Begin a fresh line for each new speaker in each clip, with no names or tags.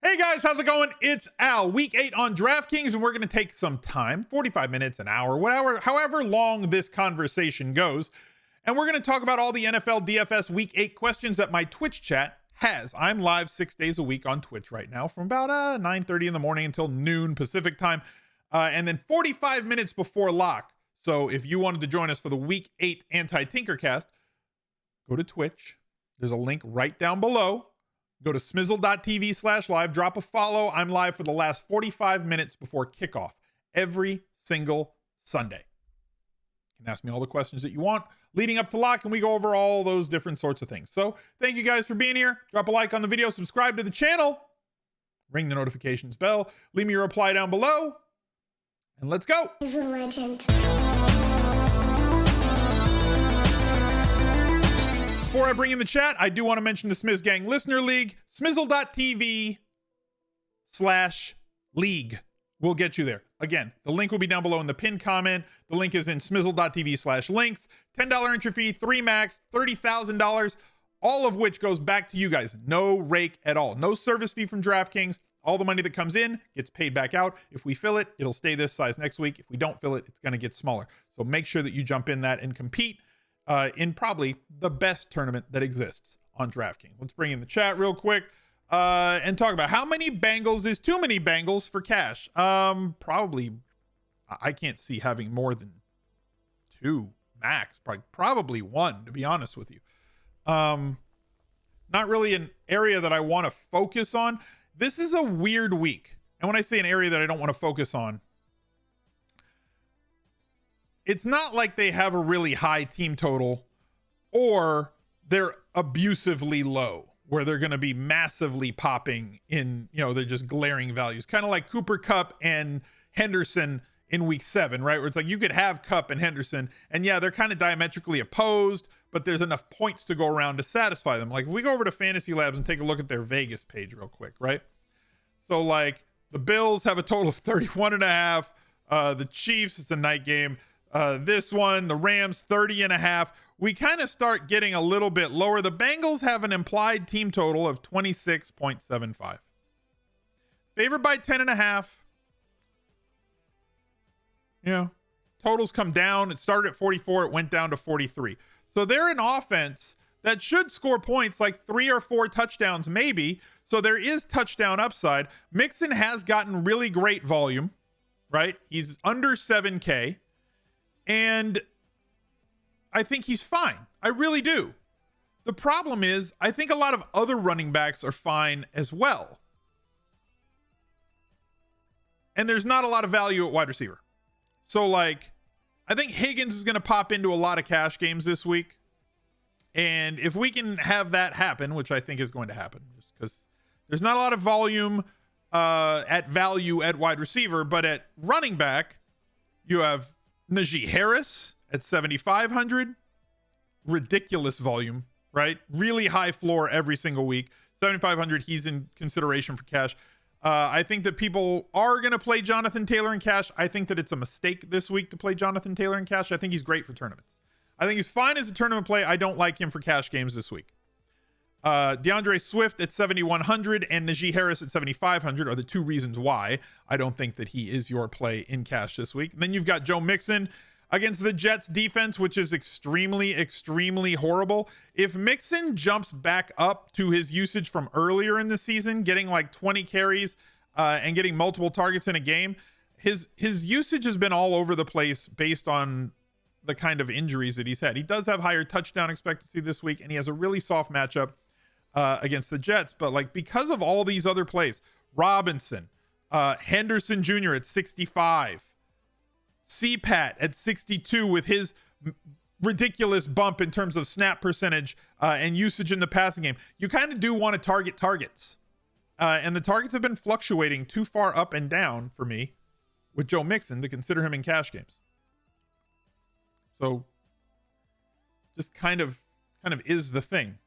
Hey guys, how's it going? It's Al, week 8 on DraftKings, and we're going to take some time, 45 minutes, an hour, whatever, however long this conversation goes. And we're going to talk about all the NFL DFS week 8 questions that my Twitch chat has. I'm live 6 days a week on Twitch right now from about 9:30 in the morning until noon Pacific time. And then 45 minutes before lock. So if you wanted to join us for the week 8 Anti-Tinkercast, go to Twitch. There's a link right down below. Go to smizzle.tv/live, drop a follow. I'm live for the last 45 minutes before kickoff every single Sunday. You can ask me all the questions that you want leading up to lock, and we go over all those different sorts of things. So thank you guys for being here. Drop a like on the video, subscribe to the channel, ring the notifications bell, leave me your reply down below, and let's go.
He's a legend.
Before I bring in the chat, I do want to mention the Smiz Gang Listener League. Smizzle.tv/league will get you there. Again, the link will be down below in the pinned comment. The link is in smizzle.tv/links. $10 entry fee, 3 max, $30,000, all of which goes back to you guys. No rake at all. No service fee from DraftKings. All the money that comes in gets paid back out. If we fill it, it'll stay this size next week. If we don't fill it, it's going to get smaller. So make sure that you jump in that and compete in probably the best tournament that exists on DraftKings. Let's bring in the chat real quick and talk about how many Bengals is too many Bengals for cash. Probably, I can't see having more than 2 max. Probably 1, to be honest with you. Not really an area that I want to focus on. This is a weird week, and when I say an area that I don't want to focus on, it's not like they have a really high team total or they're abusively low where they're going to be massively popping in, they're just glaring values. Kind of like Cooper Kupp and Henderson in week 7, right? Where it's like you could have Kupp and Henderson, and yeah, they're kind of diametrically opposed, but there's enough points to go around to satisfy them. Like if we go over to Fantasy Labs and take a look at their Vegas page real quick, right? So like the Bills have a total of 31.5. The Chiefs, it's a night game. This one, the Rams, 30.5. We kind of start getting a little bit lower. The Bengals have an implied team total of 26.75. Favored by 10.5. Totals come down. It started at 44. It went down to 43. So they're an offense that should score points, like 3 or 4 touchdowns maybe. So there is touchdown upside. MIXON has gotten really great volume, right? He's under 7K. And I think he's fine. I really do. The problem is, I think a lot of other running backs are fine as well. And there's not a lot of value at wide receiver. So, like, I think Higgins is going to pop into a lot of cash games this week. And if we can have that happen, which I think is going to happen, just because there's not a lot of volume at value at wide receiver, but at running back, you have Najee Harris at 7,500. Ridiculous volume, right? Really high floor every single week. 7,500, he's in consideration for cash. I think that people are going to play Jonathan Taylor in cash. I think that it's a mistake this week to play Jonathan Taylor in cash. I think he's great for tournaments. I think he's fine as a tournament play. I don't like him for cash games this week. DeAndre Swift at 7,100 and Najee Harris at 7,500 are the 2 reasons why I don't think that he is your play in cash this week. And then you've got Joe Mixon against the Jets defense, which is extremely, extremely horrible. If Mixon jumps back up to his usage from earlier in the season, getting like 20 carries and getting multiple targets in a game, his usage has been all over the place based on the kind of injuries that he's had. He does have higher touchdown expectancy this week, and he has a really soft matchup against the Jets. But like because of all these other plays, Robinson, Henderson Jr. at 65, CPAT at 62 with his ridiculous bump in terms of snap percentage and usage in the passing game. You kind of do want to target targets. And the targets have been fluctuating too far up and down for me with Joe Mixon to consider him in cash games. So just kind of is the thing,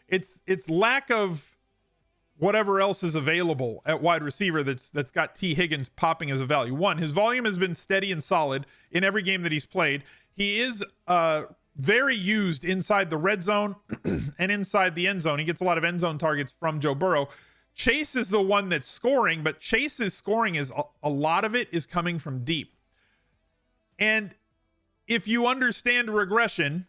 it's lack of whatever else is available at wide receiver that's got T. Higgins popping as a value. One, his volume has been steady and solid in every game that he's played. He is very used inside the red zone and inside the end zone. He gets a lot of end zone targets from Joe Burrow. Chase is the one that's scoring, but Chase's scoring is a lot of it is coming from deep. And if you understand regression,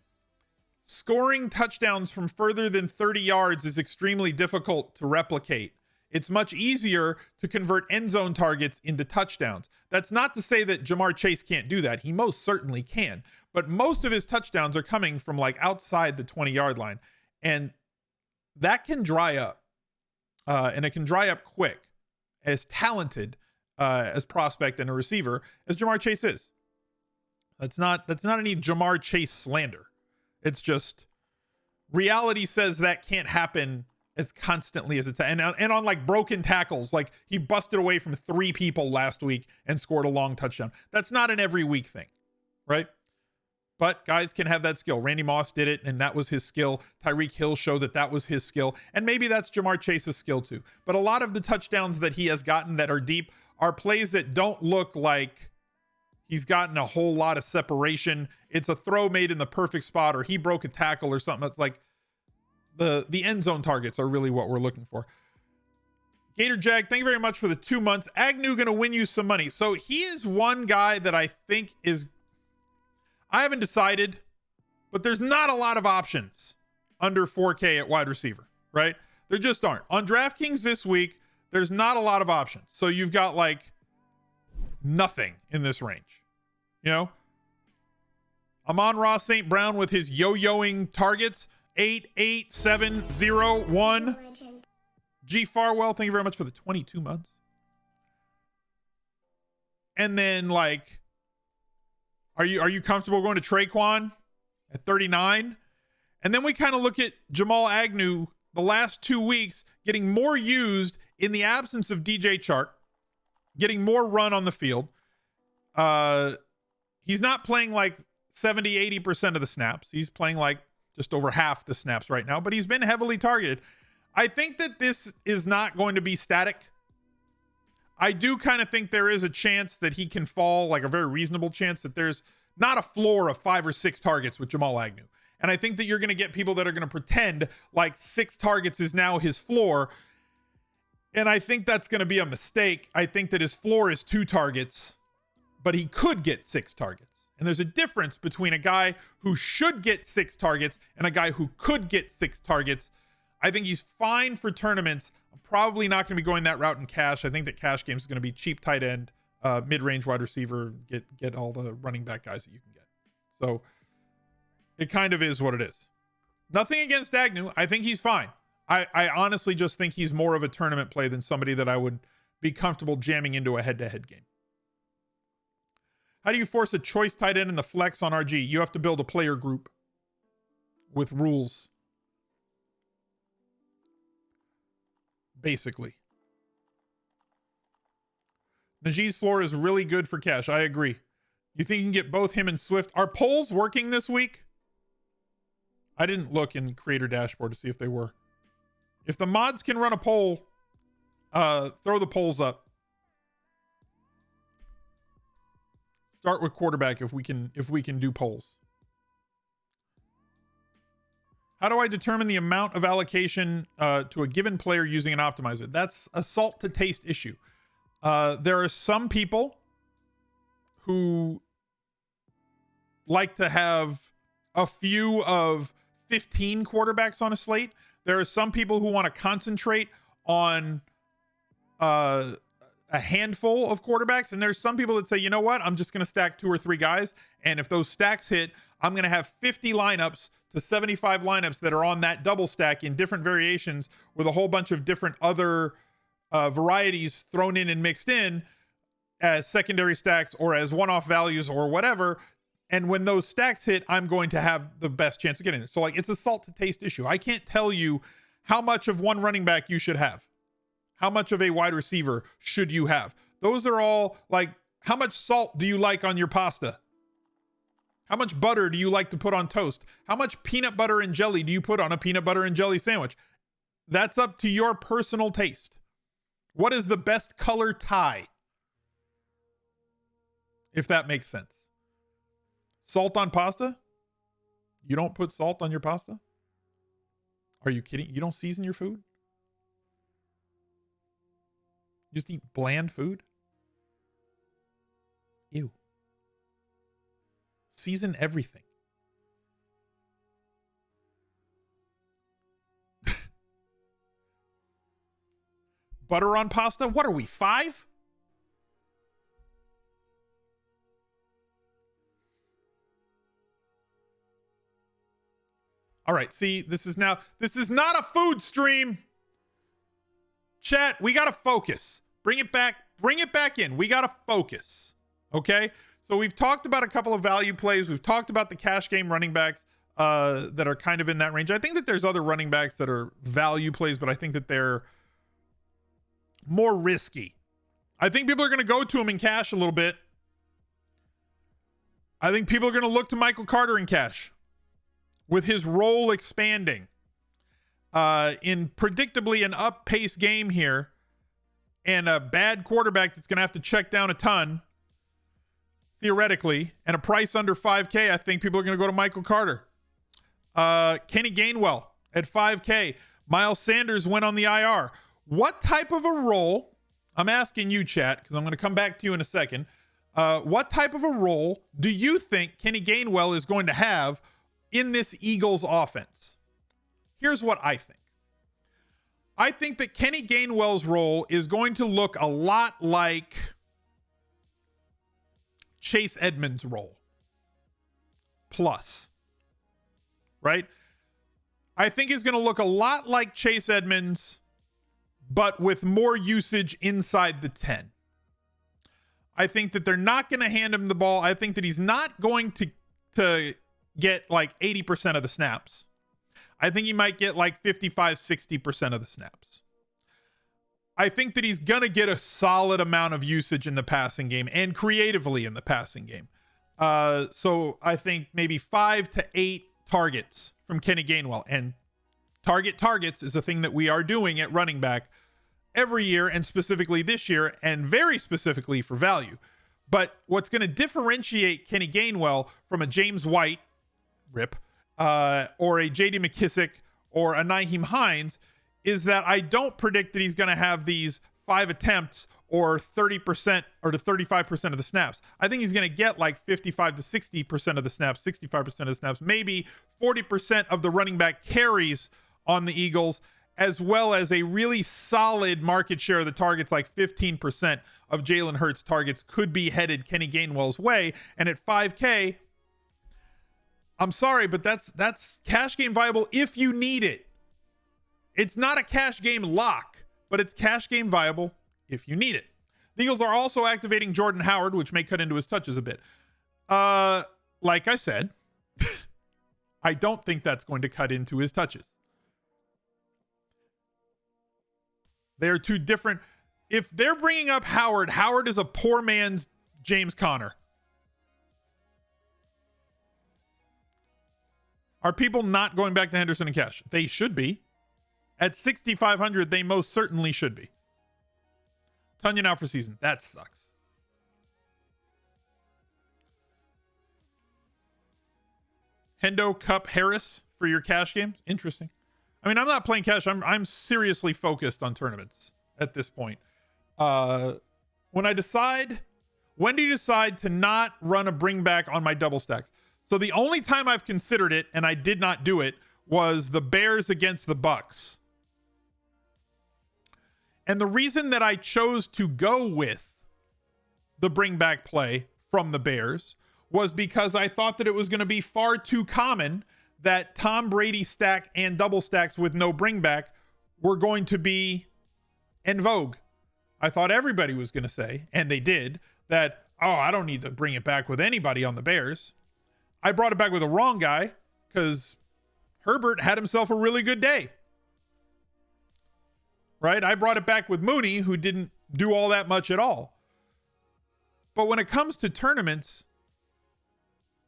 scoring touchdowns from further than 30 yards is extremely difficult to replicate. It's much easier to convert end zone targets into touchdowns. That's not to say that Jamar Chase can't do that. He most certainly can. But most of his touchdowns are coming from like outside the 20-yard line. And that can dry up. And it can dry up quick, as talented as prospect and a receiver as Jamar Chase is. That's not any Jamar Chase slander. It's just reality says that can't happen as constantly as it's and on like broken tackles. Like he busted away from 3 people last week and scored a long touchdown. That's not an every week thing, right? But guys can have that skill. Randy Moss did it, and that was his skill. Tyreek Hill showed that was his skill. And maybe that's Jamar Chase's skill too. But a lot of the touchdowns that he has gotten that are deep are plays that don't look like he's gotten a whole lot of separation. It's a throw made in the perfect spot, or he broke a tackle or something. That's like the end zone targets are really what we're looking for. Gator Jag, thank you very much for the 2 months. Agnew going to win you some money. So he is one guy that I think is... I haven't decided, but there's not a lot of options under 4K at wide receiver, right? There just aren't. On DraftKings this week, there's not a lot of options. So you've got like nothing in this range. You know? Amon-Ra St. Brown with his yo-yoing targets. 8, 8, 7, 0, 1. G Farwell, thank you very much for the 22 months. And then like... Are you comfortable going to Traquan at 39? And then we kind of look at Jamal Agnew the last 2 weeks getting more used in the absence of DJ Chark, getting more run on the field. He's not playing like 70, 80% of the snaps. He's playing like just over half the snaps right now, but he's been heavily targeted. I think that this is not going to be static. I do kind of think there is a chance that he can fall, like a very reasonable chance that there's not a floor of 5 or 6 targets with Jamal Agnew. And I think that you're going to get people that are going to pretend like 6 targets is now his floor. And I think that's going to be a mistake. I think that his floor is 2 targets, but he could get 6 targets. And there's a difference between a guy who should get 6 targets and a guy who could get 6 targets. I think he's fine for tournaments. I'm probably not going to be going that route in cash. I think that cash games is going to be cheap tight end, mid-range wide receiver, get all the running back guys that you can get. So it kind of is what it is. Nothing against Agnew. I think he's fine. I honestly just think he's more of a tournament play than somebody that I would be comfortable jamming into a head-to-head game. How do you force a choice tight end in the flex on RG? You have to build a player group with rules. Basically. Najee's floor is really good for cash. I agree. You think you can get both him and Swift? Are polls working this week? I didn't look in Creator Dashboard to see if they were. If the mods can run a poll, throw the polls up. Start with quarterback if we can do polls. How do I determine the amount of allocation to a given player using an optimizer? That's a salt to taste issue. There are some people who like to have a few of 15 quarterbacks on a slate. There are some people who want to concentrate on a handful of quarterbacks. And there's some people that say, you know what? I'm just going to stack 2 or 3 guys. And if those stacks hit, I'm going to have 50 lineups to 75 lineups that are on that double stack in different variations with a whole bunch of different other varieties thrown in and mixed in as secondary stacks or as one-off values or whatever. And when those stacks hit, I'm going to have the best chance of getting it. So like, it's a salt to taste issue. I can't tell you how much of one running back you should have. How much of a wide receiver should you have? Those are all like, how much salt do you like on your pasta? How much butter do you like to put on toast? How much peanut butter and jelly do you put on a peanut butter and jelly sandwich? That's up to your personal taste. What is the best color tie? If that makes sense. Salt on pasta? You don't put salt on your pasta? Are you kidding? You don't season your food? Just eat bland food? Ew. Season everything. Butter on pasta? What are we, 5? All right, see, this is not a food stream. Chat, we got to focus. Bring it back in. We got to focus. Okay? So we've talked about a couple of value plays. We've talked about the cash game running backs that are kind of in that range. I think that there's other running backs that are value plays, but I think that they're more risky. I think people are going to go to him in cash a little bit. I think people are going to look to Michael Carter in cash with his role expanding in predictably an up-paced game here and a bad quarterback that's going to have to check down a ton, theoretically, and a price under 5K. I think people are going to go to Michael Carter. Kenny Gainwell at 5K. Miles Sanders went on the IR. What type of a role, I'm asking you, chat, because I'm going to come back to you in a second. What type of a role do you think Kenny Gainwell is going to have in this Eagles offense? Here's what I think. I think that Kenny Gainwell's role is going to look a lot like Chase Edmonds' role. Plus. Right? I think he's going to look a lot like Chase Edmonds, but with more usage inside the 10. I think that they're not going to hand him the ball. I think that he's not going to get like 80% of the snaps. I think he might get like 55, 60% of the snaps. I think that he's going to get a solid amount of usage in the passing game and creatively in the passing game. So I think maybe 5 to 8 targets from Kenny Gainwell. And targets is a thing that we are doing at running back every year, and specifically this year, and very specifically for value. But what's going to differentiate Kenny Gainwell from a James White, rip, or a J.D. McKissick, or a Nyheim Hines, is that I don't predict that he's going to have these 5 attempts or 30% or to 35% of the snaps. I think he's going to get like 55 to 60% of the snaps, 65% of the snaps, maybe 40% of the running back carries on the Eagles, as well as a really solid market share of the targets, like 15% of Jalen Hurts' targets could be headed Kenny Gainwell's way. And at 5K, I'm sorry, but that's cash game viable if you need it. It's not a cash game lock, but it's cash game viable if you need it. The Eagles are also activating Jordan Howard, which may cut into his touches a bit. Like I said, I don't think that's going to cut into his touches. They're two different. If they're bringing up Howard, Howard is a poor man's James Conner. Are people not going back to Henderson and cash? They should be. At 6,500, they most certainly should be. Tunyon out for season. That sucks. Hendo, Cup, Harris for your cash games. Interesting. I mean, I'm not playing cash. I'm seriously focused on tournaments at this point. When do you decide to not run a bring back on my double stacks? So the only time I've considered it, and I did not do it, was the Bears against the Bucks. And the reason that I chose to go with the bring back play from the Bears was because I thought that it was going to be far too common that Tom Brady stack and double stacks with no bring back were going to be en vogue. I thought everybody was going to say, and they did, that, oh, I don't need to bring it back with anybody on the Bears. I brought it back with the wrong guy because Herbert had himself a really good day. Right? I brought it back with Mooney, who didn't do all that much at all. But when it comes to tournaments,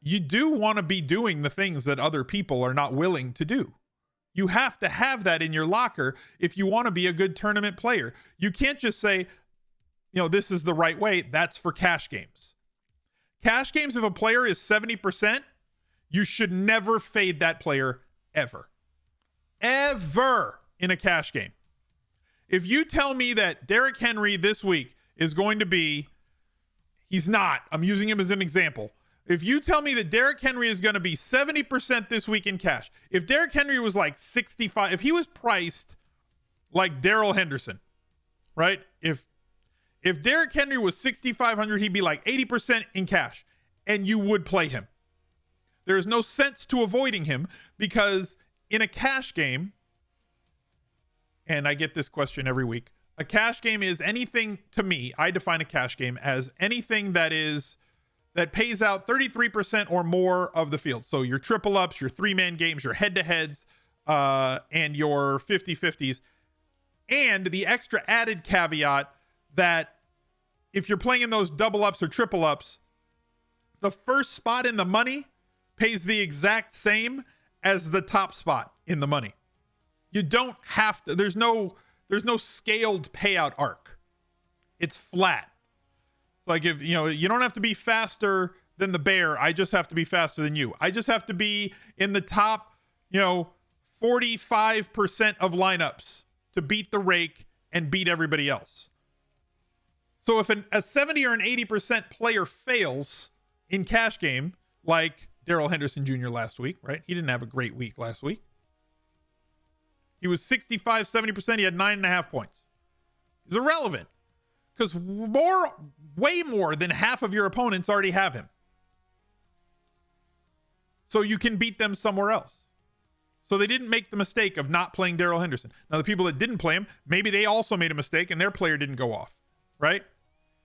you do want to be doing the things that other people are not willing to do. You have to have that in your locker if you want to be a good tournament player. You can't just say, this is the right way. That's for cash games. Cash games, if a player is 70%, you should never fade that player ever. Ever in a cash game. If you tell me that Derrick Henry this week is going to be, he's not, I'm using him as an example. If you tell me that Derrick Henry is going to be 70% this week in cash, if Derrick Henry was like 65, if he was priced like Darrell Henderson, right? If Derrick Henry was 6,500, he'd be like 80% in cash, and you would play him. There's no sense to avoiding him, because in a cash game, and I get this question every week, a cash game is anything, to me, I define a cash game as anything that pays out 33% or more of the field. So your triple ups, your 3-man games, your head-to-heads, and your 50-50s. And the extra added caveat that if you're playing in those double ups or triple ups, the first spot in the money pays the exact same as the top spot in the money. You don't have to, there's no scaled payout arc. It's flat. Like, if you don't have to be faster than the bear. I just have to be faster than you. I just have to be in the top, 45% of lineups to beat the rake and beat everybody else. So if a 70 or an 80% player fails in cash game, like Darrell Henderson Jr. last week, right? He didn't have a great week last week. He was 65, 70%. He had 9.5 points. He's irrelevant, because way more than half of your opponents already have him. So you can beat them somewhere else. So they didn't make the mistake of not playing Darrell Henderson. Now, the people that didn't play him, maybe they also made a mistake and their player didn't go off, right?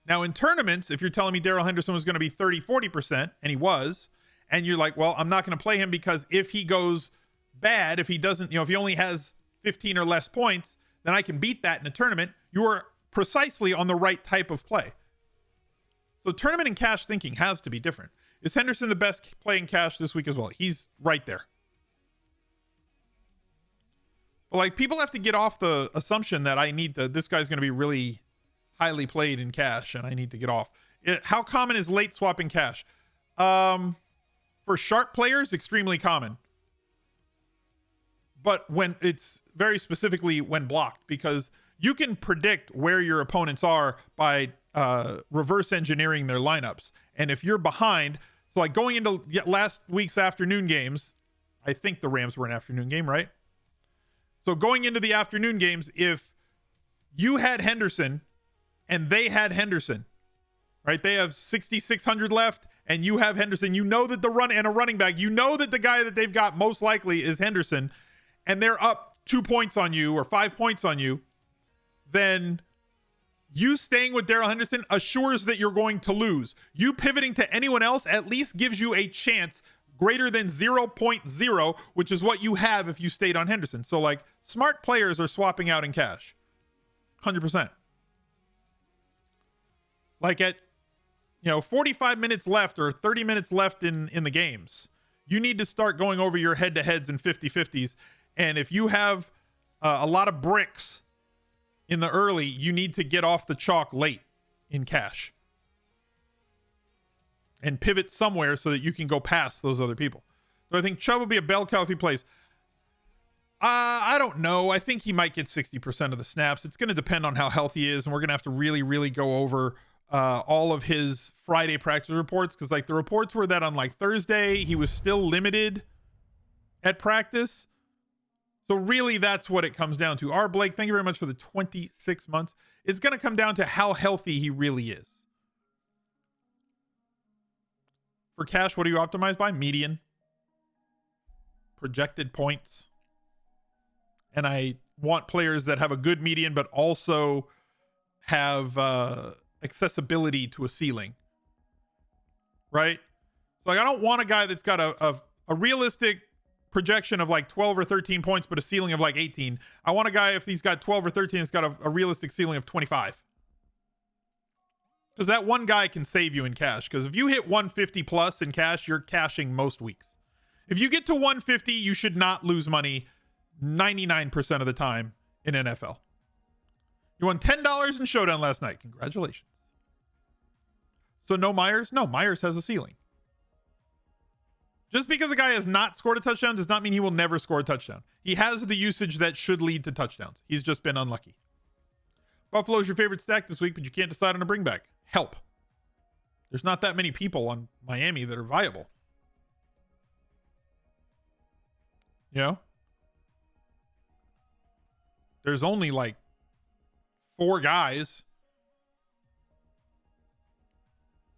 Now, in tournaments, if you're telling me Darrell Henderson was going to be 30, 40%, and he was, and you're like, well, I'm not going to play him because if he goes bad, if he doesn't, if he only has 15 or less points, then I can beat that in a tournament. You are precisely on the right type of play. So tournament and cash thinking has to be different. Is Henderson the best play in cash this week as well? He's right there. But like, people have to get off the assumption that this guy's going to be really highly played in cash, and I need to get off. How common is late swapping cash? For sharp players, extremely common. But when it's very specifically when blocked, because you can predict where your opponents are by reverse engineering their lineups. And if you're behind, so like going into last week's afternoon games, I think the Rams were an afternoon game, right? So going into the afternoon games, if you had Henderson and they had Henderson, right? They have 6,600 left and you have Henderson. You know that a running back, you know that the guy that they've got most likely is Henderson, and they're up 2 points on you or 5 points on you, then you staying with Darrell Henderson assures that you're going to lose. You pivoting to anyone else at least gives you a chance greater than 0.0, which is what you have if you stayed on Henderson. So like, smart players are swapping out in cash 100%. Like at 45 minutes left or 30 minutes left in the games, you need to start going over your head-to-heads and 50-50s. And if you have a lot of bricks in the early, you need to get off the chalk late in cash and pivot somewhere so that you can go past those other people. So I think Chubb will be a bell cow if he plays. I don't know. I think he might get 60% of the snaps. It's going to depend on how healthy he is, and we're going to have to really, really go over all of his Friday practice reports, because like the reports were that on like Thursday he was still limited at practice. So really, that's what it comes down to. R. Blake, thank you very much for the 26 months. It's going to come down to how healthy he really is. For cash, what do you optimize by? Median. Projected points. And I want players that have a good median, but also have accessibility to a ceiling. Right? So like, I don't want a guy that's got a realistic projection of like 12 or 13 points, but a ceiling of like 18. I want a guy, if he's got 12 or 13, it's got a realistic ceiling of 25. Because that one guy can save you in cash. Because if you hit 150 plus in cash, you're cashing most weeks. If you get to 150, you should not lose money 99% of the time in NFL. You won $10 in Showdown last night. Congratulations. So no Myers? No, Myers has a ceiling. Just because a guy has not scored a touchdown does not mean he will never score a touchdown. He has the usage that should lead to touchdowns. He's just been unlucky. Buffalo's your favorite stack this week, but you can't decide on a bring back. Help. There's not that many people on Miami that are viable. You know? There's only like 4 guys.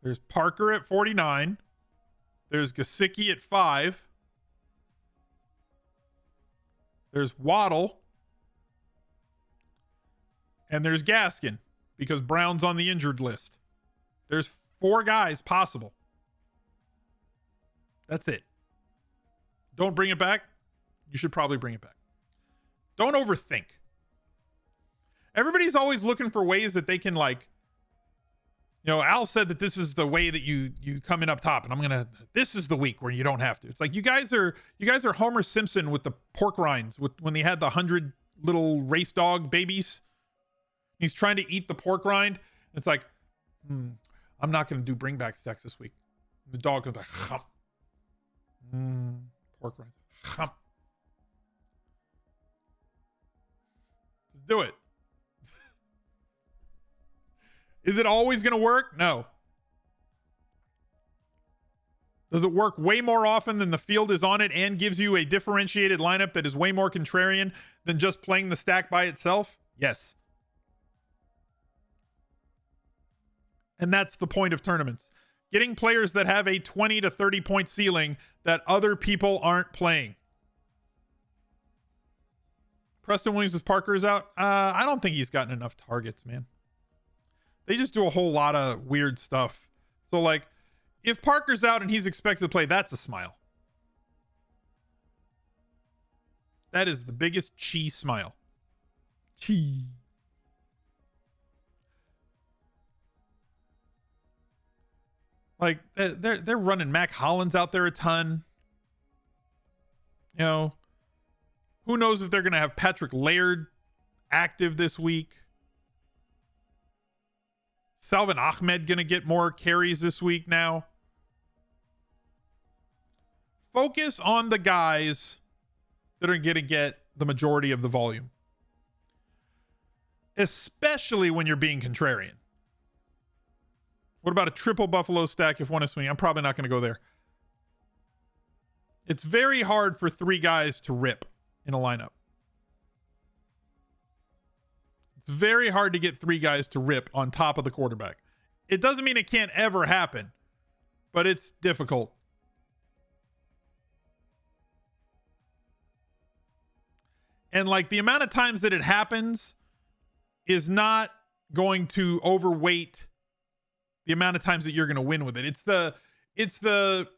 There's Parker at 49. There's Gesicki at 5. There's Waddle. And there's Gaskin because Brown's on the injured list. There's 4 guys possible. That's it. Don't bring it back. You should probably bring it back. Don't overthink. Everybody's always looking for ways that they can, like, you know, Al said that this is the way that you come in up top, and this is the week where you don't have to. It's like you guys are Homer Simpson with the pork rinds when they had the 100 little race dog babies. He's trying to eat the pork rind. It's like, I'm not going to do bring back stacks this week. The dog goes like, pork rind. Just do it. Is it always going to work? No. Does it work way more often than the field is on it and gives you a differentiated lineup that is way more contrarian than just playing the stack by itself? Yes. And that's the point of tournaments. Getting players that have a 20 to 30 point ceiling that other people aren't playing. Preston Williams' Parker is out. I don't think he's gotten enough targets, man. They just do a whole lot of weird stuff. So, like, if Parker's out and he's expected to play, that's a smile. That is the biggest chi smile. Chi. Like, they're running Mac Hollins out there a ton. You know, who knows if they're going to have Patrick Laird active this week. Salvin Ahmed going to get more carries this week now. Focus on the guys that are going to get the majority of the volume. Especially when you're being contrarian. What about a triple Buffalo stack if one is swinging? I'm probably not going to go there. It's very hard for 3 guys to rip in a lineup. It's very hard to get 3 guys to rip on top of the quarterback. It doesn't mean it can't ever happen, but it's difficult. And like the amount of times that it happens is not going to overweight the amount of times that you're going to win with it. It's the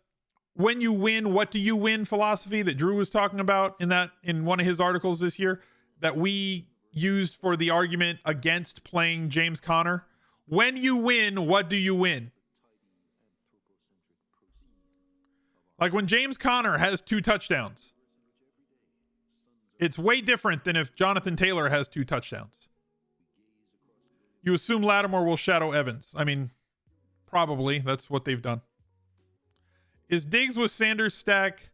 when you win, what do you win philosophy that Drew was talking about in one of his articles this year that we used for the argument against playing James Conner. When you win, what do you win? Like when James Conner has 2 touchdowns, it's way different than if Jonathan Taylor has 2 touchdowns. You assume Lattimore will shadow Evans. I mean, probably. That's what they've done. Is Diggs with Sanders stack?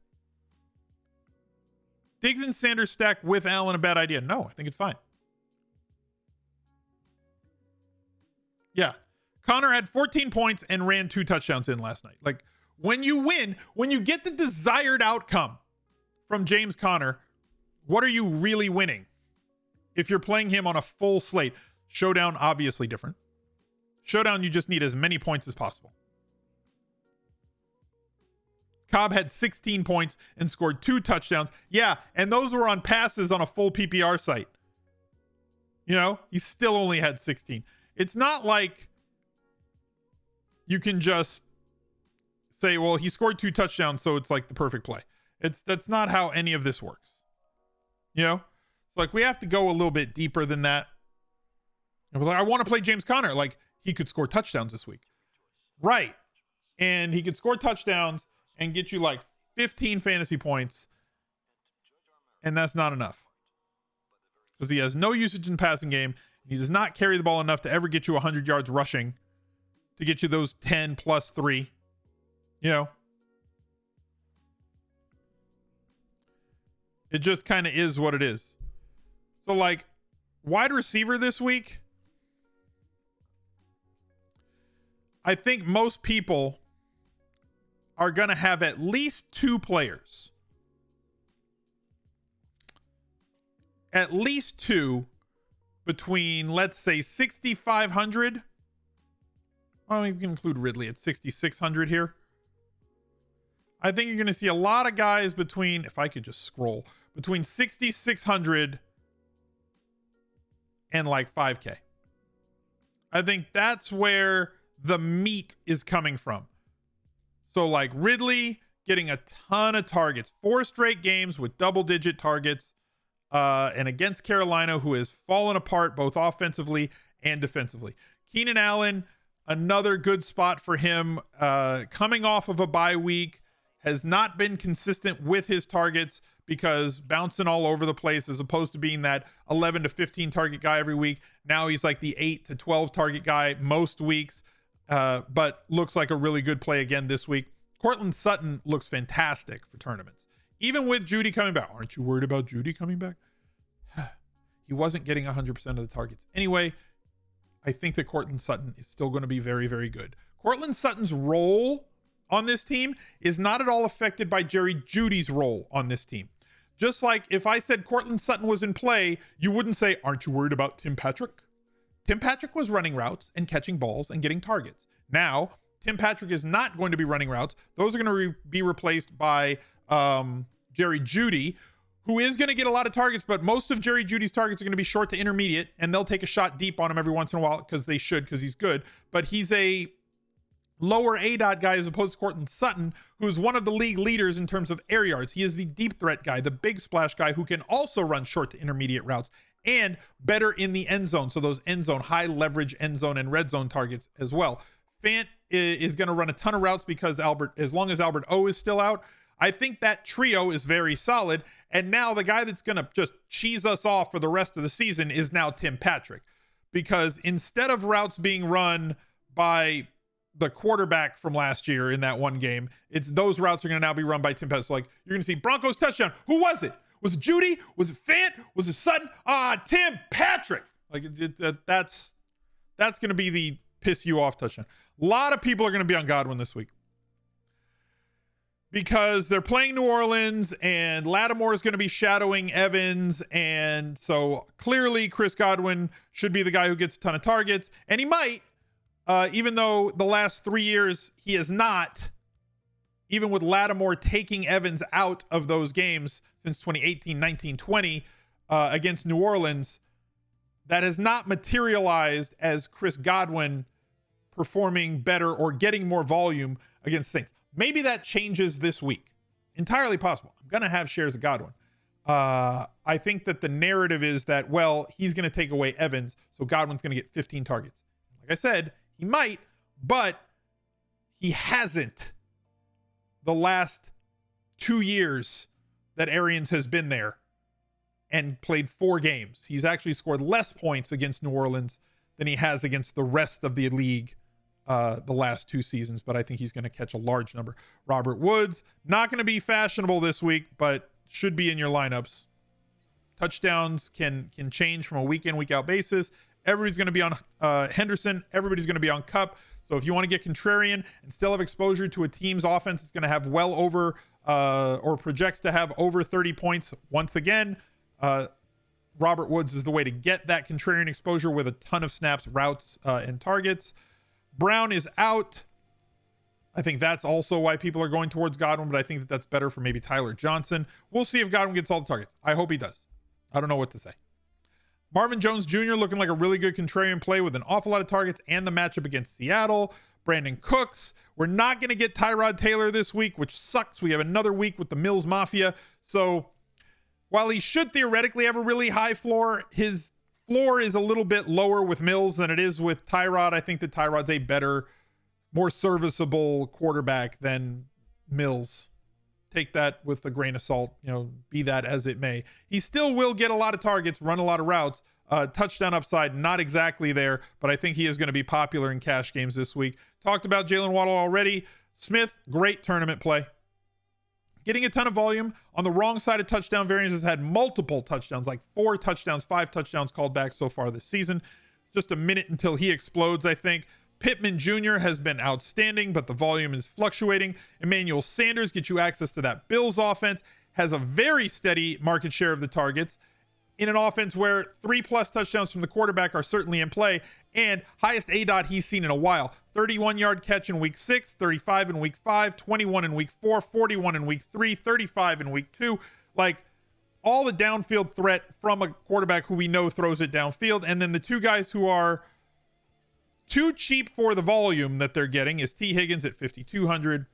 Diggs and Sanders stack with Allen a bad idea? No, I think it's fine. Yeah. Connor had 14 points and ran 2 touchdowns in last night. Like, when you win, when you get the desired outcome from James Conner, what are you really winning? If you're playing him on a full slate. Showdown, obviously different. Showdown, you just need as many points as possible. Cobb had 16 points and scored 2 touchdowns. Yeah, and those were on passes on a full PPR site. You know, he still only had 16. It's not like you can just say, well, he scored 2 touchdowns, so it's like the perfect play. That's not how any of this works. You know? It's like we have to go a little bit deeper than that. And we're like, I want to play James Conner. Like, he could score touchdowns this week. Right. And he could score touchdowns and get you like 15 fantasy points. And that's not enough. Because he has no usage in passing game. He does not carry the ball enough to ever get you 100 yards rushing to get you those 10 plus 3. You know? It just kind of is what it is. So, like, wide receiver this week, I think most people are going to have at least two players. At least two between, let's say, 6,500. Well, you can include Ridley at 6,600 here. I think you're going to see a lot of guys between, if I could just scroll, between 6,600 and like 5K. I think that's where the meat is coming from. So like Ridley getting a ton of targets, 4 straight games with double-digit targets, and against Carolina, who has fallen apart both offensively and defensively. Keenan Allen, another good spot for him, coming off of a bye week, has not been consistent with his targets because bouncing all over the place as opposed to being that 11 to 15 target guy every week. Now he's like the 8 to 12 target guy most weeks, but looks like a really good play again this week. Courtland Sutton looks fantastic for tournaments. Even with Judy coming back. Aren't you worried about Judy coming back? He wasn't getting 100% of the targets. Anyway, I think that Courtland Sutton is still going to be very, very good. Courtland Sutton's role on this team is not at all affected by Jerry Judy's role on this team. Just like if I said Courtland Sutton was in play, you wouldn't say, aren't you worried about Tim Patrick? Tim Patrick was running routes and catching balls and getting targets. Now, Tim Patrick is not going to be running routes. Those are going to be replaced by Jerry Judy, who is going to get a lot of targets, but most of Jerry Judy's targets are going to be short to intermediate, and they'll take a shot deep on him every once in a while because they should, because he's good. But he's a lower ADOT guy as opposed to Courtland Sutton, who's one of the league leaders in terms of air yards. He is the deep threat guy, the big splash guy who can also run short to intermediate routes and better in the end zone. So those end zone, high leverage end zone and red zone targets as well. Fant is going to run a ton of routes because as long as Albert O is still out, I think that trio is very solid. And now the guy that's going to just cheese us off for the rest of the season is now Tim Patrick, because instead of routes being run by the quarterback from last year in that one game, it's those routes are going to now be run by Tim Patrick. So like you're going to see Broncos touchdown. Who was it? Was it Judy? Was it Fant? Was it Sutton? Tim Patrick. Like that's going to be the piss you off touchdown. A lot of people are going to be on Godwin this week because they're playing New Orleans and Lattimore is going to be shadowing Evans. And so clearly Chris Godwin should be the guy who gets a ton of targets, and he might, even though the last 3 years he has not, even with Lattimore taking Evans out of those games since 2018, 19, 20 against New Orleans, that has not materialized as Chris Godwin performing better or getting more volume against Saints. Maybe that changes this week. Entirely possible. I'm going to have shares of Godwin. I think that the narrative is that, well, he's going to take away Evans, so Godwin's going to get 15 targets. Like I said, he might, but he hasn't the last 2 years that Arians has been there and played 4 games. He's actually scored less points against New Orleans than he has against the rest of the league the last 2 seasons, but I think he's going to catch a large number. Robert Woods, not going to be fashionable this week, but should be in your lineups. Touchdowns can change from a week in, week out basis. Everybody's going to be on Henderson. Everybody's going to be on Cup. So if you want to get contrarian and still have exposure to a team's offense that's going to have well over or projects to have over 30 points once again, Robert Woods is the way to get that contrarian exposure with a ton of snaps, routes, and targets. Brown is out. I think that's also why people are going towards Godwin, but I think that that's better for maybe Tyler Johnson. We'll see if Godwin gets all the targets. I hope he does. I don't know what to say. Marvin Jones Jr. looking like a really good contrarian play with an awful lot of targets and the matchup against Seattle. Brandon Cooks. We're not going to get Tyrod Taylor this week, which sucks. We have another week with the Mills Mafia. So while he should theoretically have a really high floor, his floor is a little bit lower with Mills than it is with Tyrod. I think that Tyrod's a better, more serviceable quarterback than Mills. Take that with a grain of salt, be that as it may. He still will get a lot of targets, run a lot of routes. Touchdown upside, not exactly there, but I think he is going to be popular in cash games this week. Talked about Jalen Waddle already. Smith, great tournament play. Getting a ton of volume on the wrong side of touchdown variance, has had multiple touchdowns, like 4 touchdowns, 5 touchdowns called back so far this season. Just a minute until he explodes, I think. Pittman Jr. has been outstanding, but the volume is fluctuating. Emmanuel Sanders gets you access to that Bills offense, has a very steady market share of the targets in an offense where 3+ touchdowns from the quarterback are certainly in play, and highest ADOT he's seen in a while. 31-yard catch in week 6, 35 in week 5, 21 in week 4, 41 in week 3, 35 in week 2. Like, all the downfield threat from a quarterback who we know throws it downfield. And then the two guys who are too cheap for the volume that they're getting is T. Higgins at 5,200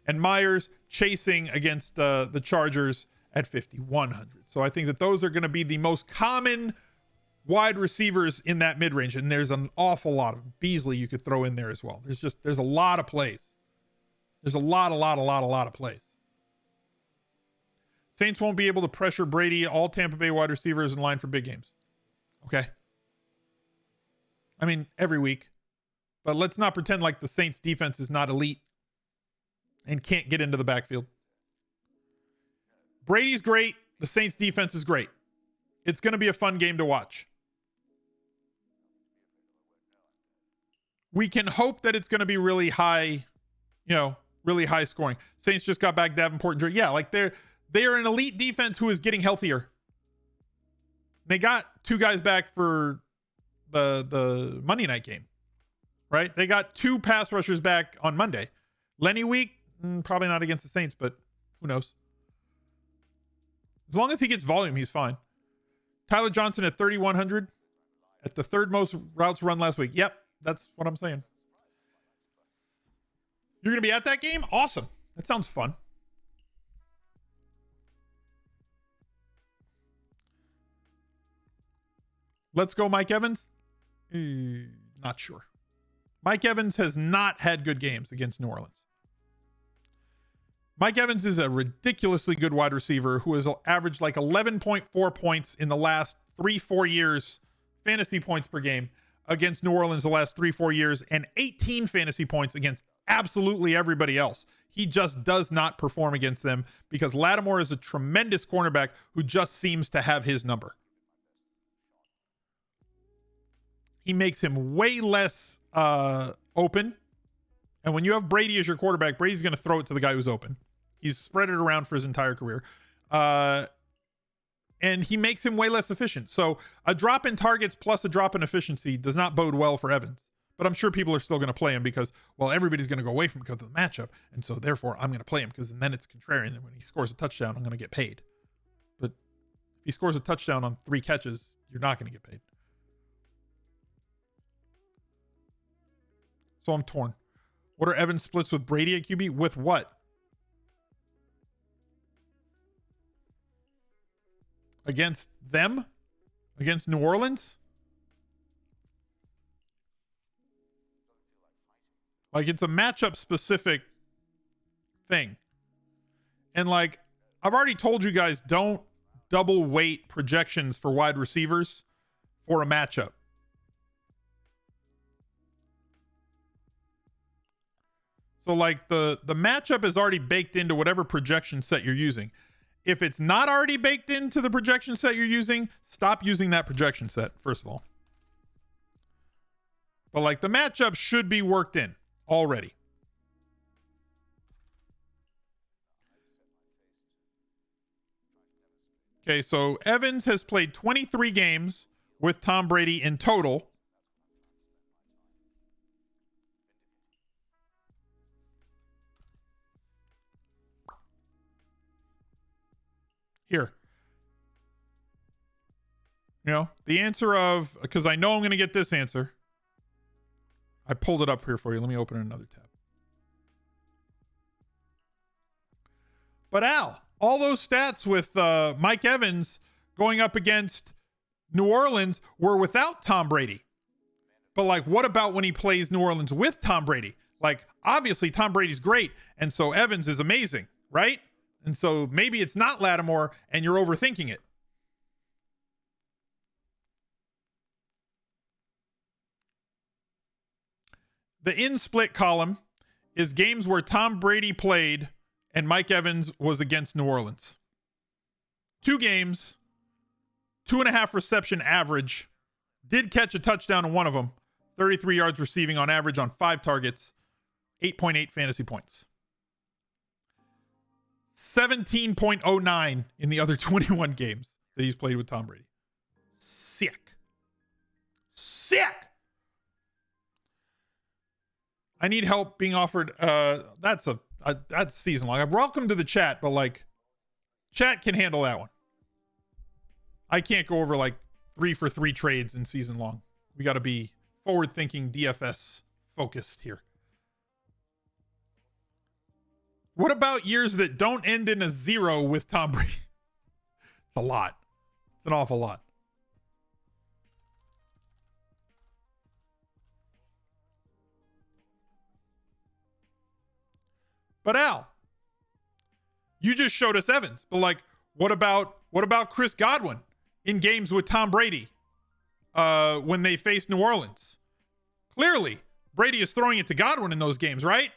and Myers chasing against the Chargers at 5,100. So I think that those are going to be the most common wide receivers in that mid-range. And there's an awful lot of them. Beasley you could throw in there as well. There's a lot of plays. There's a lot of plays. Saints won't be able to pressure Brady. All Tampa Bay wide receivers in line for big games. Okay. I mean, every week. But let's not pretend like the Saints defense is not elite and can't get into the backfield. Brady's great. The Saints defense is great. It's going to be a fun game to watch. We can hope that it's going to be really high, really high scoring. Saints just got back Davenport and Drew. Yeah, like they are an elite defense who is getting healthier. They got two guys back for the Monday night game, right? They got two pass rushers back on Monday. Lenny week, probably not against the Saints, but who knows? As long as he gets volume, he's fine. Tyler Johnson at 3,100 at the third most routes run last week. Yep, that's what I'm saying. You're going to be at that game? Awesome. That sounds fun. Let's go Mike Evans. Not sure. Mike Evans has not had good games against New Orleans. Mike Evans is a ridiculously good wide receiver who has averaged like 11.4 points in the last 3-4 years, fantasy points per game against New Orleans the last 3-4 years, and 18 fantasy points against absolutely everybody else. He just does not perform against them because Lattimore is a tremendous cornerback who just seems to have his number. He makes him way less open. And when you have Brady as your quarterback, Brady's going to throw it to the guy who's open. He's spread it around for his entire career. And he makes him way less efficient. So a drop in targets plus a drop in efficiency does not bode well for Evans. But I'm sure people are still going to play him because, well, everybody's going to go away from him because of the matchup. And so therefore I'm going to play him because then it's contrarian. And when he scores a touchdown, I'm going to get paid. But if he scores a touchdown on 3 catches, you're not going to get paid. So I'm torn. What are Evans' splits with Brady at QB? With what? Against them? Against New Orleans? Like, it's a matchup specific thing. And like, I've already told you guys, don't double weight projections for wide receivers for a matchup. So like the matchup is already baked into whatever projection set you're using. If it's not already baked into the projection set you're using, stop using that projection set, first of all. But like the matchup should be worked in already. Okay, so Evans has played 23 games with Tom Brady in total. Here. The answer of, because I know I'm going to get this answer. I pulled it up here for you. Let me open another tab. But Al, all those stats with Mike Evans going up against New Orleans were without Tom Brady. But like, what about when he plays New Orleans with Tom Brady? Like, obviously Tom Brady's great. And so Evans is amazing, right? And so maybe it's not Lattimore and you're overthinking it. The in split column is games where Tom Brady played and Mike Evans was against New Orleans. 2 games, 2.5 reception average, did catch a touchdown in one of them, 33 yards receiving on average on 5 targets, 8.8 fantasy points. 17.09 in the other 21 games that he's played with Tom Brady. Sick. I need help being offered. That's season long. Welcome to the chat, but like, chat can handle that one. I can't go over like 3 for 3 trades in season long. We got to be forward thinking, DFS focused here. What about years that don't end in a 0 with Tom Brady? It's a lot. It's an awful lot. But Al, you just showed us Evans. But like, what about Chris Godwin in games with Tom Brady when they face New Orleans? Clearly, Brady is throwing it to Godwin in those games, right?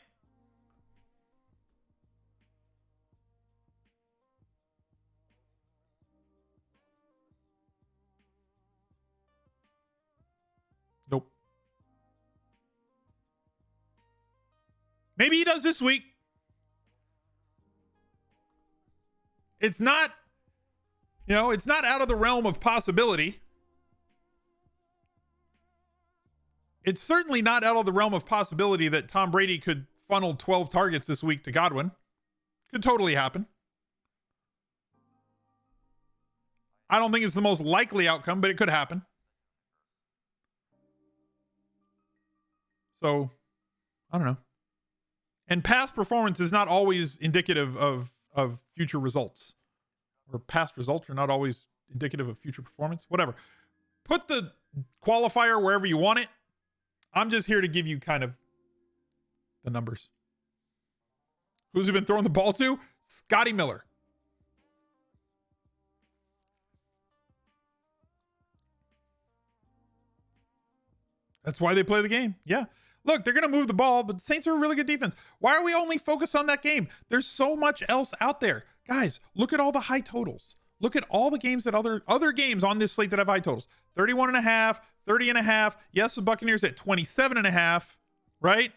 Nope. Maybe he does this week. It's not, it's not out of the realm of possibility. It's certainly not out of the realm of possibility that Tom Brady could funnel 12 targets this week to Godwin. Could totally happen. I don't think it's the most likely outcome, but it could happen. So, I don't know. And past performance is not always indicative of future results. Or past results are not always indicative of future performance. Whatever. Put the qualifier wherever you want it. I'm just here to give you kind of the numbers. Who's he been throwing the ball to? Scotty Miller. That's why they play the game. Yeah. Look, they're going to move the ball, but the Saints are a really good defense. Why are we only focused on that game? There's so much else out there. Guys, look at all the high totals. Look at all the games that other games on this slate that have high totals. 31.5, 30.5. Yes, the Buccaneers at 27.5, right?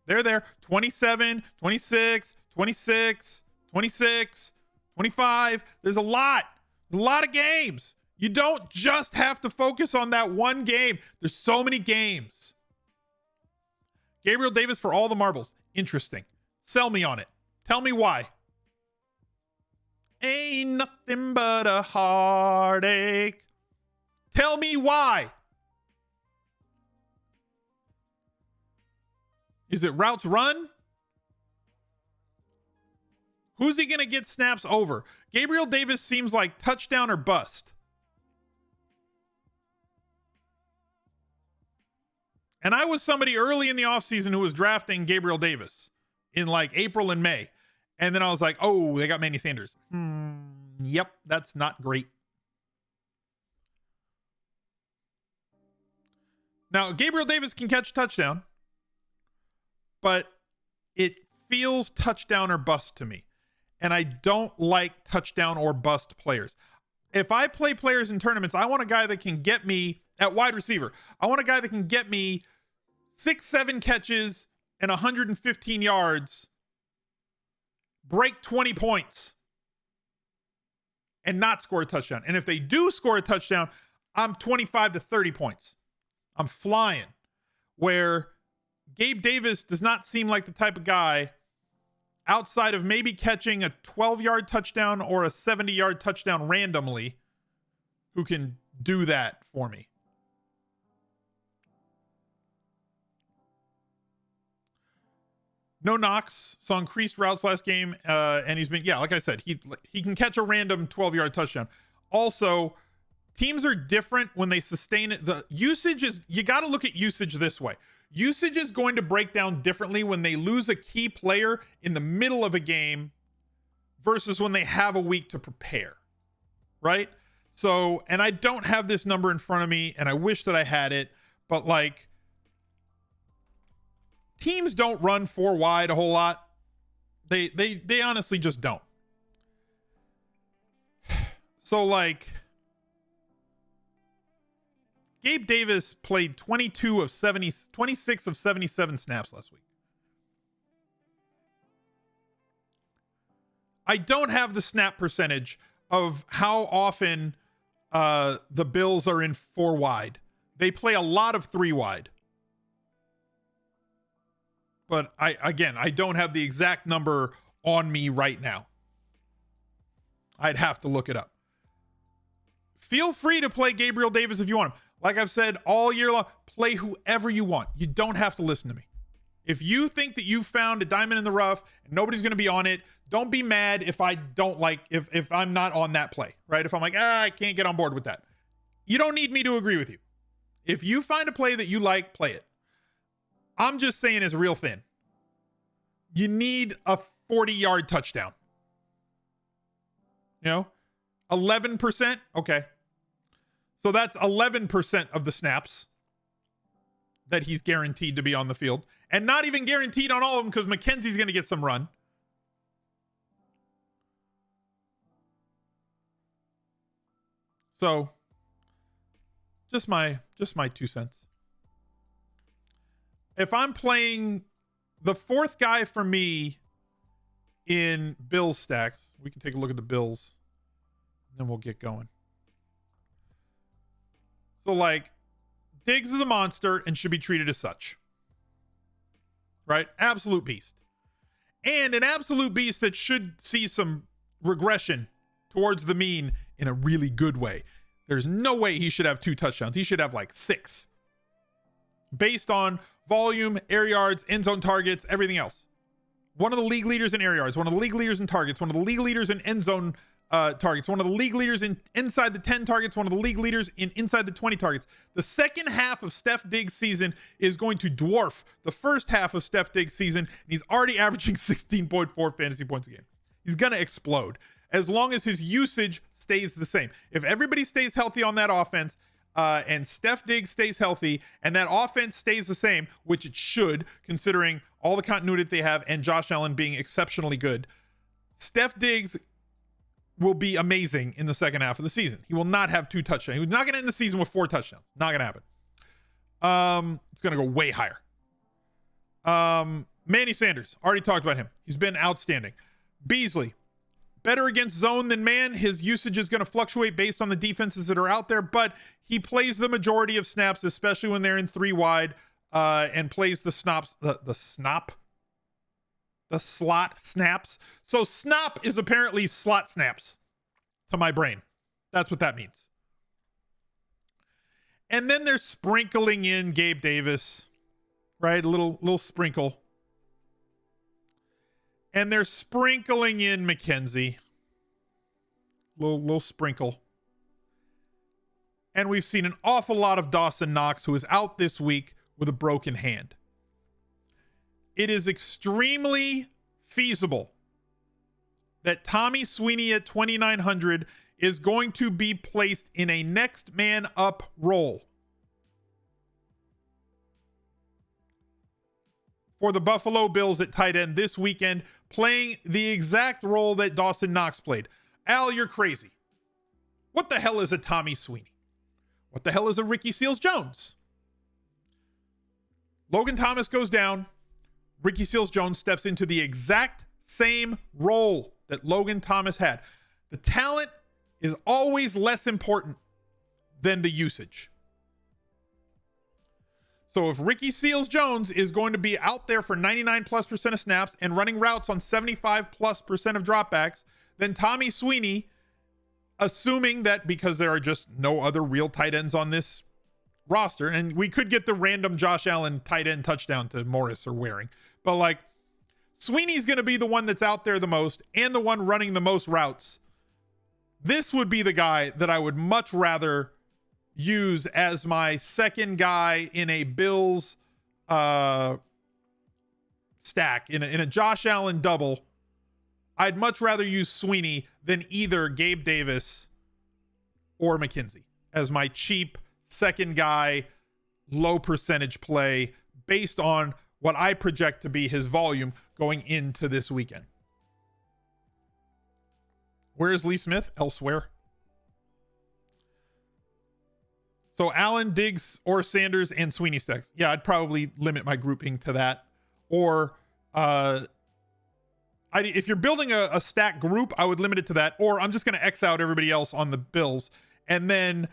They're there. 27, 26, 26, 26, 25. There's a lot of games. You don't just have to focus on that one game. There's so many games. Gabriel Davis for all the marbles. Interesting. Sell me on it. Tell me why. Ain't nothing but a heartache. Tell me why. Is it routes run? Who's he going to get snaps over? Gabriel Davis seems like touchdown or bust. And I was somebody early in the offseason who was drafting Gabriel Davis in like April and May. And then I was like, oh, they got Manny Sanders. Yep, that's not great. Now, Gabriel Davis can catch a touchdown, but it feels touchdown or bust to me. And I don't like touchdown or bust players. If I play players in tournaments, I want a guy that can get me at wide receiver. I want a guy that can get me 6-7 catches and 115 yards, break 20 points, and not score a touchdown. And if they do score a touchdown, I'm 25 to 30 points. I'm flying. Where Gabe Davis does not seem like the type of guy, outside of maybe catching a 12-yard touchdown or a 70-yard touchdown randomly, who can do that for me. No knocks, saw increased routes last game, and he's been, like I said, he can catch a random 12-yard touchdown. Also, teams are different when they sustain it. The usage is, you got to look at usage this way. Usage is going to break down differently when they lose a key player in the middle of a game versus when they have a week to prepare, right? So, and I don't have this number in front of me, and I wish that I had it, but like, teams don't run 4 wide a whole lot. They honestly just don't. So like, Gabe Davis played 26 of 77 snaps last week. I don't have the snap percentage of how often the Bills are in 4 wide. They play a lot of 3 wide. But I don't have the exact number on me right now. I'd have to look it up. Feel free to play Gabriel Davis if you want him. Like I've said all year long, play whoever you want. You don't have to listen to me. If you think that you found a diamond in the rough and nobody's going to be on it, don't be mad if I don't like, if I'm not on that play, right? If I'm like, I can't get on board with that. You don't need me to agree with you. If you find a play that you like, play it. I'm just saying it's real thin. You need a 40-yard touchdown. 11%? Okay. So that's 11% of the snaps that he's guaranteed to be on the field. And not even guaranteed on all of them because McKenzie's going to get some run. So just my 2 cents. If I'm playing the 4th guy for me in Bills stacks, we can take a look at the Bills and then we'll get going. So like Diggs is a monster and should be treated as such. Right? Absolute beast. And an absolute beast that should see some regression towards the mean in a really good way. There's no way he should have 2 touchdowns. He should have like 6. Based on volume, air yards, end zone targets, everything else. One of the league leaders in air yards, one of the league leaders in targets, one of the league leaders in end zone targets, one of the league leaders in inside the 10 targets, one of the league leaders in inside the 20 targets. The second half of Steph Diggs' season is going to dwarf the first half of Steph Diggs' season, and he's already averaging 16.4 fantasy points a game. He's going to explode as long as his usage stays the same. If everybody stays healthy on that offense, and Steph Diggs stays healthy, and that offense stays the same, which it should, considering all the continuity that they have and Josh Allen being exceptionally good, Steph Diggs will be amazing in the second half of the season. He will not have 2 touchdowns. He's not going to end the season with 4 touchdowns. Not going to happen. It's going to go way higher. Manny Sanders, already talked about him. He's been outstanding. Beasley, better against zone than man. His usage is going to fluctuate based on the defenses that are out there, but he plays the majority of snaps, especially when they're in 3 wide, and plays the slot snaps. So snop is apparently slot snaps to my brain. That's what that means. And then they're sprinkling in Gabe Davis, right? A little sprinkle. And they're sprinkling in McKenzie. Little sprinkle. And we've seen an awful lot of Dawson Knox, who is out this week with a broken hand. It is extremely feasible that Tommy Sweeney at 2,900 is going to be placed in a next man up role for the Buffalo Bills at tight end this weekend, playing the exact role that Dawson Knox played. Al, you're crazy. What the hell is a Tommy Sweeney? What the hell is a Ricky Seals-Jones? Logan Thomas goes down. Ricky Seals-Jones steps into the exact same role that Logan Thomas had. The talent is always less important than the usage. So if Ricky Seals-Jones is going to be out there for 99+% of snaps and running routes on 75+% of dropbacks, then Tommy Sweeney, assuming that because there are just no other real tight ends on this roster, and we could get the random Josh Allen tight end touchdown to Morris or Waring, but like Sweeney's going to be the one that's out there the most and the one running the most routes. This would be the guy that I would much rather use as my second guy in a Bills stack, in a Josh Allen double. I'd much rather use Sweeney than either Gabe Davis or McKenzie as my cheap second guy, low percentage play based on what I project to be his volume going into this weekend. Where is Lee Smith? Elsewhere. So Allen, Diggs, or Sanders and Sweeney stacks. Yeah, I'd probably limit my grouping to that. Or if you're building a stack group, I would limit it to that. Or I'm just going to X out everybody else on the Bills. And then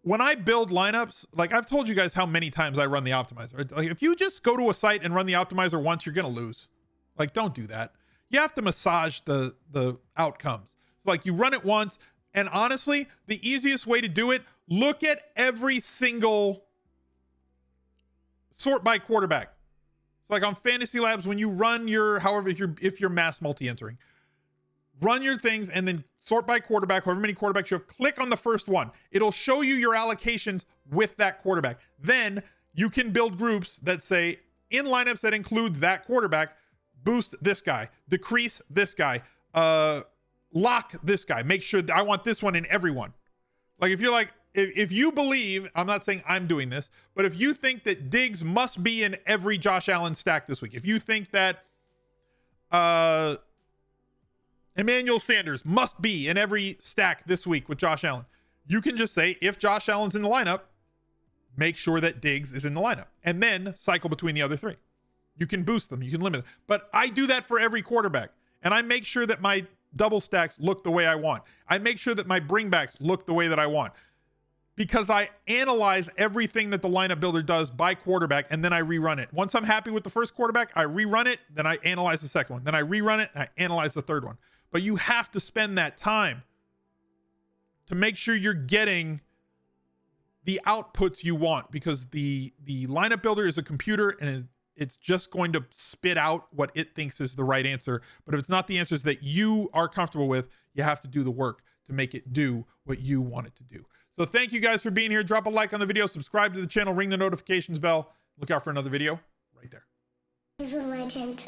when I build lineups, like I've told you guys how many times I run the optimizer. Like if you just go to a site and run the optimizer once, you're going to lose. Like, don't do that. You have to massage the outcomes. Like you run it once. And honestly, the easiest way to do it, look at every single sort by quarterback. So like on Fantasy Labs, when you run your, however, if you're mass multi-entering, run your things and then sort by quarterback, however many quarterbacks you have, click on the first one. It'll show you your allocations with that quarterback. Then you can build groups that say in lineups that include that quarterback, boost this guy, decrease this guy, lock this guy, make sure that I want this one in everyone. Like if you're like, if you believe, I'm not saying I'm doing this, but if you think that Diggs must be in every Josh Allen stack this week, if you think that Emmanuel Sanders must be in every stack this week with Josh Allen, you can just say, if Josh Allen's in the lineup, make sure that Diggs is in the lineup and then cycle between the other three. You can boost them, you can limit them. But I do that for every quarterback, and I make sure that my double stacks look the way I want. I make sure that my bringbacks look the way that I want, because I analyze everything that the lineup builder does by quarterback, and then I rerun it. Once I'm happy with the first quarterback, I rerun it, then I analyze the second one, then I rerun it, and I analyze the third one. But you have to spend that time to make sure you're getting the outputs you want, because the lineup builder is a computer, and it's just going to spit out what it thinks is the right answer. But if it's not the answers that you are comfortable with, you have to do the work to make it do what you want it to do. So thank you guys for being here. Drop a like on the video, subscribe to the channel, ring the notifications bell. Look out for another video right there.
He's a legend.